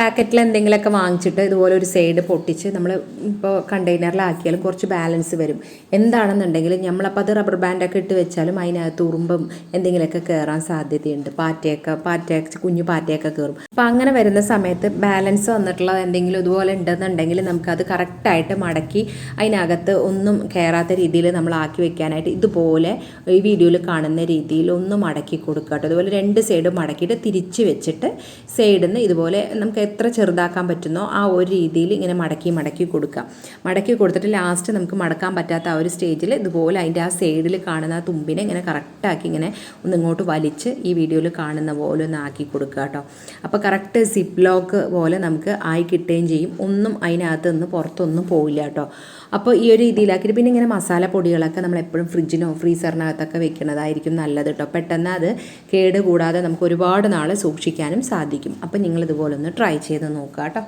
പാക്കറ്റിൽ എന്തെങ്കിലുമൊക്കെ വാങ്ങിച്ചിട്ട് ഇതുപോലെ ഒരു സൈഡ് പൊട്ടിച്ച് നമ്മൾ ഇപ്പോൾ കണ്ടെയ്നറിലാക്കിയാലും കുറച്ച് ബാലൻസ് വരും. എന്താണെന്നുണ്ടെങ്കിൽ നമ്മളപ്പോൾ അത് റബ്ബർ ബാൻഡൊക്കെ ഇട്ട് വെച്ചാലും അതിനകത്ത് ഉറുമ്പും എന്തെങ്കിലുമൊക്കെ കയറാൻ സാധ്യതയുണ്ട്. പാറ്റയൊക്കെ കുഞ്ഞു പാറ്റയൊക്കെ കയറും. അപ്പോൾ അങ്ങനെ വരുന്ന സമയത്ത് ബാലൻസ് വന്നിട്ടുള്ള എന്തെങ്കിലും ഇതുപോലെ ഉണ്ടെന്നുണ്ടെങ്കിൽ നമുക്കത് കറക്റ്റായിട്ട് മടക്കി അതിനകത്ത് ഒന്നും കയറാത്ത രീതിയിൽ നമ്മൾ ആക്കി വെക്കാനായിട്ട് ഇതുപോലെ ഈ വീഡിയോയിൽ കാണുന്ന രീതിയിൽ ഒന്ന് മടക്കി കൊടുക്കുക കേട്ടോ. അതുപോലെ 2 സൈഡും മടക്കിയിട്ട് തിരിച്ച് വെച്ചിട്ട് സൈഡിൽ നിന്ന് ഇതുപോലെ നമുക്ക് എത്ര ചെറുതാക്കാൻ പറ്റുന്നോ ആ ഒരു രീതിയിൽ ഇങ്ങനെ മടക്കി കൊടുക്കുക. മടക്കി കൊടുത്തിട്ട് ലാസ്റ്റ് നമുക്ക് മടക്കാൻ പറ്റാത്ത ആ ഒരു സ്റ്റേജിൽ ഇതുപോലെ അതിൻ്റെ ആ സൈഡിൽ കാണുന്ന ആ തുമ്പിനെ ഇങ്ങനെ കറക്റ്റാക്കി ഇങ്ങനെ ഒന്നിങ്ങോട്ട് വലിച്ച് ഈ വീഡിയോയിൽ കാണുന്ന പോലെ ഒന്ന് ആക്കി കൊടുക്കുക കേട്ടോ. അപ്പോൾ കറക്റ്റ് സിപ്പ് ലോക്ക് പോലെ നമുക്ക് ആയി കിട്ടുകയും ചെയ്യും. ഒന്നും അതിനകത്ത് നിന്ന് പുറത്തൊന്നും പോവില്ല കേട്ടോ. അപ്പോൾ ഈ ഒരു രീതിയിലാക്കിയിട്ട് പിന്നെ ഇങ്ങനെ മസാല പൊടികളൊക്കെ നമ്മൾ എപ്പോഴും ഫ്രിഡ്ജിനോ ഫ്രീസറിനകത്തൊക്കെ വെക്കുന്നതായിരിക്കും നല്ലത് കേട്ടോ. പെട്ടെന്ന് അത് കേട് കൂടാതെ നമുക്ക് ഒരുപാട് നാൾ സൂക്ഷിക്കാനും സാധിക്കും. അപ്പോൾ നിങ്ങൾ ഇതുപോലെ ഒന്ന് ട്രൈ ചെയ്ത് നോക്കുക കേട്ടോ.